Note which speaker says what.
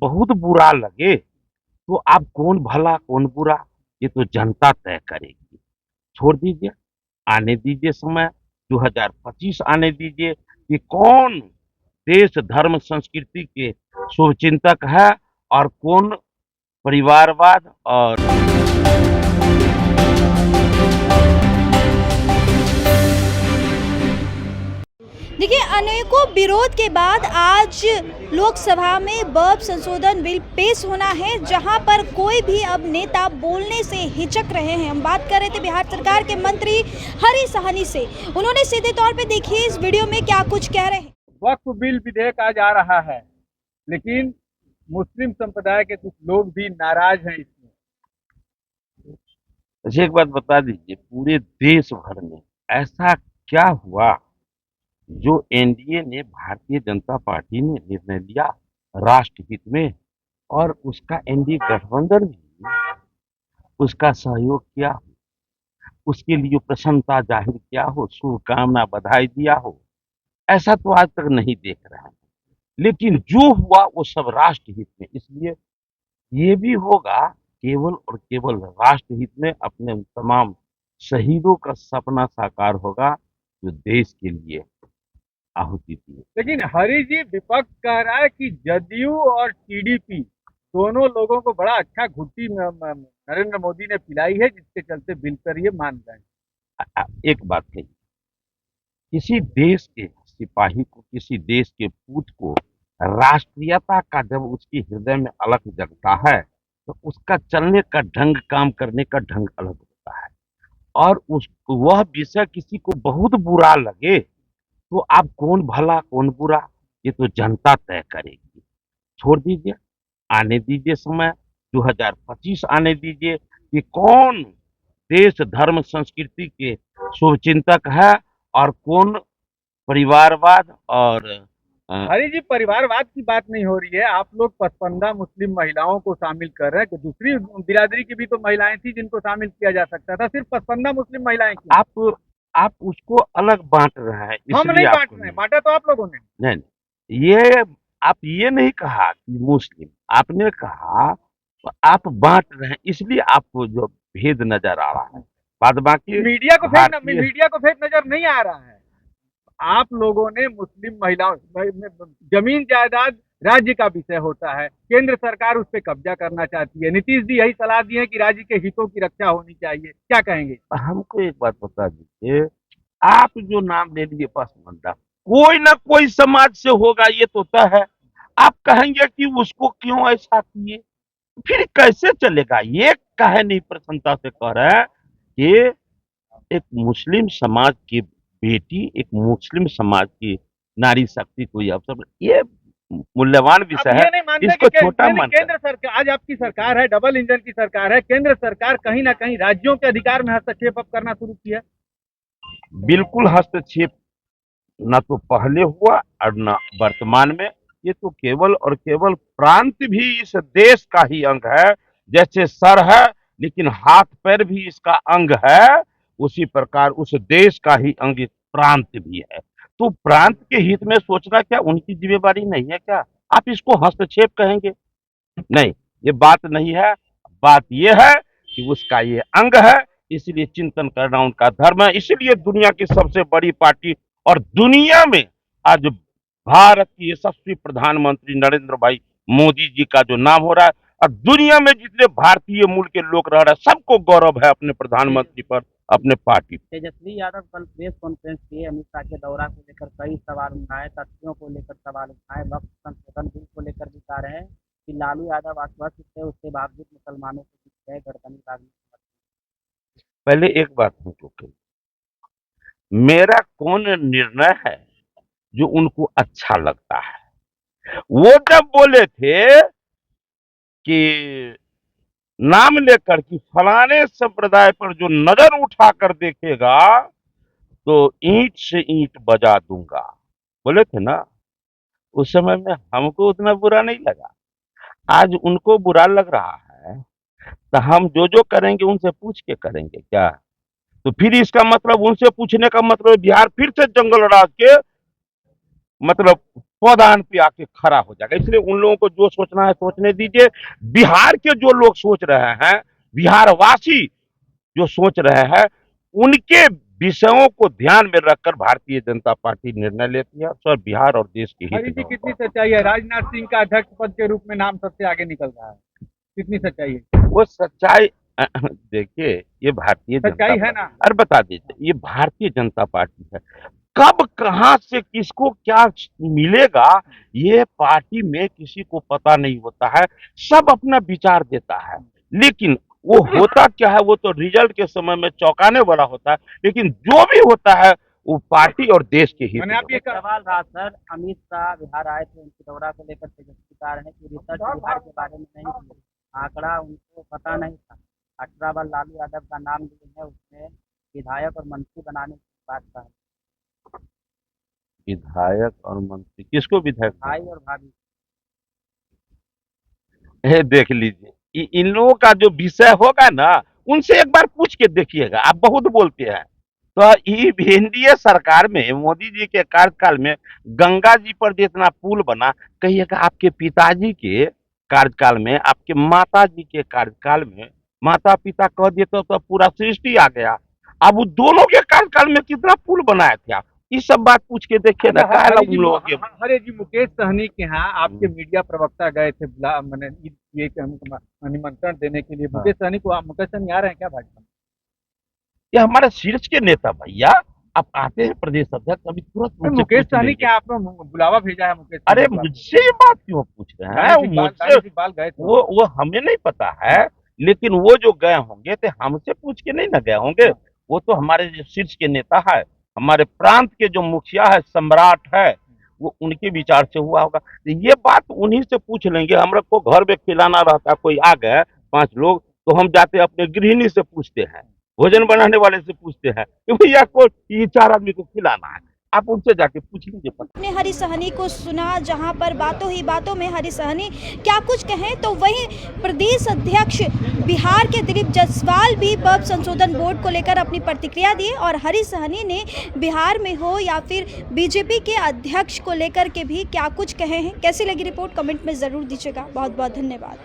Speaker 1: बहुत बुरा लगे तो आप कौन भला कौन बुरा, ये तो जनता तय करेगी। छोड़ दीजिए, आने दीजिए समय, 2025 आने दीजिए कि कौन देश धर्म संस्कृति के शुभचिंतक है और कौन परिवारवाद और
Speaker 2: देखिए, अनेकों विरोध के बाद आज लोकसभा में बर्ब संशोधन बिल पेश होना है, जहां पर कोई भी अब नेता बोलने से हिचक रहे हैं। हम बात कर रहे थे बिहार सरकार के मंत्री हरी सहनी से। उन्होंने सीधे तौर पे देखिए इस वीडियो में क्या कुछ कह रहे हैं।
Speaker 3: वक्फ बिल विधेयक आज आ रहा है, लेकिन मुस्लिम संप्रदाय के कुछ लोग भी नाराज हैं इसमें।
Speaker 1: अच्छा, एक बात बता दीजिए, पूरे देश भर में ऐसा क्या हुआ जो एनडीए ने, भारतीय जनता पार्टी ने निर्णय लिया राष्ट्रहित में, और उसका एनडीए गठबंधन भी उसका सहयोग किया, उसके लिए प्रसन्नता जाहिर किया हो, शुभकामना बधाई दिया हो, ऐसा तो आज तक नहीं देख रहे हैं। लेकिन जो हुआ वो सब राष्ट्रहित में, इसलिए ये भी होगा केवल और केवल राष्ट्रहित में। अपने तमाम शहीदों का सपना साकार होगा जो देश के लिए आहुति दी।
Speaker 3: लेकिन हरी जी, विपक्ष कह रहा है कि जदयू और टीडीपी दोनों लोगों को बड़ा अच्छा घुट्टी नरेंद्र मोदी ने पिलाई है, जिसके चलते बिल पर ये मान गए।
Speaker 1: एक बात कही, किसी देश के सिपाही को, किसी देश के पूत को राष्ट्रीयता का जब उसके हृदय में अलख जगता है तो उसका चलने का ढंग, काम करने का ढंग अलग होता है। और उस वह विषय किसी को बहुत बुरा लगे तो आप कौन भला कौन बुरा, ये तो जनता तय करेगी। छोड़ दीजिए, आने दीजिए समय, 2025 आने दीजिए कि कौन देश धर्म संस्कृति के शुभचिंतक है और कौन परिवारवाद और
Speaker 3: हरी जी, परिवारवाद की बात नहीं हो रही है। आप लोग 55 मुस्लिम महिलाओं को शामिल कर रहे हैं कि दूसरी बिरादरी की भी तो महिलाएं थी जिनको शामिल किया जा सकता था, सिर्फ 55 मुस्लिम महिलाएं क्यों?
Speaker 1: आप उसको अलग बांट रहे हैं,
Speaker 3: हम नहीं
Speaker 1: इसलिए
Speaker 3: बांट
Speaker 1: आपको
Speaker 3: रहे हैं,
Speaker 1: नहीं।
Speaker 3: बांटा तो आप लोगों ने।
Speaker 1: नहीं, ये आप ये नहीं कहा कि मुस्लिम, आपने कहा तो आप बांट रहे हैं, इसलिए आपको जो भेद नजर आ रहा है। बाद बाकी
Speaker 3: मीडिया
Speaker 1: भारतीय
Speaker 3: को फेक नजर नहीं आ रहा है। आप लोगों ने मुस्लिम महिलाओं, जमीन जायदाद राज्य का विषय होता है, केंद्र सरकार उस पर कब्जा करना चाहती है। नीतीश जी यही सलाह दी है कि राज्य के हितों की रक्षा होनी चाहिए। क्या कहेंगे?
Speaker 1: हमको एक बात बता दीजिए, आप जो नाम ले लिए पसमानदा, कोई ना कोई समाज से होगा, ये तो तय है। आप कहेंगे कि उसको क्यों ऐसा किए, फिर कैसे चलेगा? ये कहे नहीं प्रसन्नता से कह रहे हैं कि एक मुस्लिम समाज की बेटी, एक मुस्लिम समाज की नारी शक्ति को ये अवसर, ये मूल्यवान
Speaker 3: आप
Speaker 1: विषय
Speaker 3: ये
Speaker 1: है,
Speaker 3: नहीं मानते
Speaker 1: इसको
Speaker 3: कि
Speaker 1: छोटा मन
Speaker 3: केंद्र सरकार, आज आपकी सरकार है, डबल इंजन की सरकार है, केंद्र सरकार कहीं ना कहीं राज्यों के अधिकार में हस्तक्षेप अब करना शुरू किया है?
Speaker 1: बिल्कुल हस्तक्षेप न तो पहले हुआ और न वर्तमान में। ये तो केवल और केवल प्रांत भी इस देश का ही अंग है। जैसे सर है लेकिन हाथ पैर भी इसका अंग है, उसी प्रकार उस देश का ही अंग प्रांत भी है। तो प्रांत के हित में सोचना क्या उनकी जिम्मेदारी नहीं है क्या? आप इसको हस्तक्षेप कहेंगे? नहीं, ये बात नहीं है। बात ये है कि उसका ये अंग है, इसलिए चिंतन करना उनका धर्म है। इसलिए दुनिया की सबसे बड़ी पार्टी और दुनिया में आज भारत की यशस्वी प्रधानमंत्री नरेंद्र भाई मोदी जी का जो नाम हो रहा है, और दुनिया में जितने भारतीय मूल के लोग रह रहे हैं सबको गौरव है अपने प्रधानमंत्री पर, अपने पार्टी पर।
Speaker 4: तेजस्वी यादव कल प्रेस कॉन्फ्रेंस किए, अमित शाह के दौरा को लेकर कई सवाल उठाए, तथ्यों को लेकर सवाल उठाए, वक्त संशोधन बिल को लेकर भी कह रहे हैं कि लालू यादव आश्वस्त थे, उसके बावजूद मुसलमानों को पीछे गए गठबंधन राजनीति।
Speaker 1: पहले एक बात हमको कही, मेरा कौन निर्णय है जो उनको अच्छा लगता है? वो जब बोले थे कि नाम लेकर कि फलाने संप्रदाय पर जो नजर उठाकर देखेगा तो ईंट से ईंट बजा दूंगा, बोले थे ना, उस समय में हमको उतना बुरा नहीं लगा। आज उनको बुरा लग रहा है तो हम जो जो करेंगे उनसे पूछ के करेंगे क्या? तो फिर इसका मतलब, उनसे पूछने का मतलब बिहार फिर से जंगल राज के मतलब पौधान पे आके खड़ा हो जाएगा। इसलिए उन लोगों को जो सोचना है सोचने दीजिए। बिहार के जो लोग सोच रहे हैं, बिहार वासी जो सोच रहे हैं, उनके विषयों को ध्यान में रखकर भारतीय जनता पार्टी निर्णय लेती है। सर, बिहार और देश के
Speaker 3: हरी
Speaker 1: हित
Speaker 3: जी,
Speaker 1: में
Speaker 3: कितनी
Speaker 1: होगा।
Speaker 3: सच्चाई है? राजनाथ सिंह का अध्यक्ष पद के रूप में नाम सबसे आगे निकल रहा है, कितनी सच्चाई है?
Speaker 1: वो सच्चाई देखिए, ये भारतीय
Speaker 3: सच्चाई
Speaker 1: जनता
Speaker 3: है ना?
Speaker 1: अरे बता दीजिए, ये भारतीय जनता पार्टी है। कब कहां से किसको क्या मिलेगा, ये पार्टी में किसी को पता नहीं होता है। सब अपना विचार देता है, लेकिन वो होता क्या है, वो तो रिजल्ट के समय में चौंकाने वाला होता है। लेकिन जो भी होता है वो पार्टी और देश के हित
Speaker 3: मैंने
Speaker 1: में
Speaker 3: आप ये
Speaker 1: होता है।
Speaker 4: सवाल रहा सर, अमित शाह बिहार आए थे, उनकी दौरा को लेकर तेजस्वी कह रहे हैं कि रिसर्च बिहार के बारे में नहीं किए, आंकड़ा उनको पता नहीं था। 18 बार लालू यादव का नाम लिए हैं, उसमें विधायक और मंत्री बनाने की बात कहा,
Speaker 1: विधायक और मंत्री, किसको विधायक?
Speaker 4: भाई और भाभी।
Speaker 1: देख लीजिए, इन लोगों का जो विषय होगा ना, उनसे एक बार पूछ के देखिएगा। आप बहुत बोलते हैं। तो ये एनडीए सरकार में मोदी जी के कार्यकाल में गंगा जी पर जितना पुल बना, कहिएगा आपके पिताजी के कार्यकाल में, आपके माता जी के कार्यकाल में, माता पिता कह दिए तो पूरा सृष्टि आ गया। अब वो दोनों के कार्यकाल में कितना पुल बनाए थे आप? ये सब बात पूछ के देखिए ना। काहे उन लोगों के
Speaker 3: हरे जी, मुकेश सहनी के यहाँ आपके मीडिया प्रवक्ता गए थे, मैंने ये निमंत्रण देने के लिए। मुकेश सहनी मुकेश सहनी आ रहे हैं क्या भाजपा में?
Speaker 1: ये हमारे शीर्ष के नेता भैया, आप आते हैं प्रदेश अध्यक्ष, अभी तुरंत उनसे
Speaker 3: मुकेश
Speaker 1: पूछ
Speaker 3: सहनी
Speaker 1: लेंगे।
Speaker 3: क्या आपने बुलावा भेजा है? मुकेश
Speaker 1: अरे
Speaker 3: सहनी को
Speaker 1: मुझसे ये बात क्यों पूछ रहे हैं? मुझसे
Speaker 3: बाल गए थे।
Speaker 1: वो हमें नहीं पता है, लेकिन वो जो गए होंगे तो हमसे पूछ के नहीं ना गए होंगे। वो तो हमारे जो शीर्ष के नेता है, हमारे प्रांत के जो मुखिया है, सम्राट है, वो उनके विचार से हुआ होगा। तो ये बात उन्हीं से पूछ लेंगे। हम को घर में खिलाना रहता, कोई आ गए 5 लोग, तो हम जाते अपने गृहिणी से पूछते हैं, भोजन बनाने वाले से पूछते हैं कि भैया को ये 4 आदमी को खिलाना है। आप उनसे जाके पूछ लीजिए।
Speaker 2: आपने हरी सहनी को सुना, जहां पर बातों ही बातों में हरी सहनी क्या कुछ कहें, तो वहीं प्रदेश अध्यक्ष बिहार के दिलीप जायसवाल भी बर्फ संशोधन बोर्ड को लेकर अपनी प्रतिक्रिया दी। और हरी सहनी ने बिहार में हो या फिर बीजेपी के अध्यक्ष को लेकर के भी क्या कुछ कहे हैं। कैसी लगी रिपोर्ट, कमेंट में ज़रूर दीजिएगा। बहुत बहुत धन्यवाद।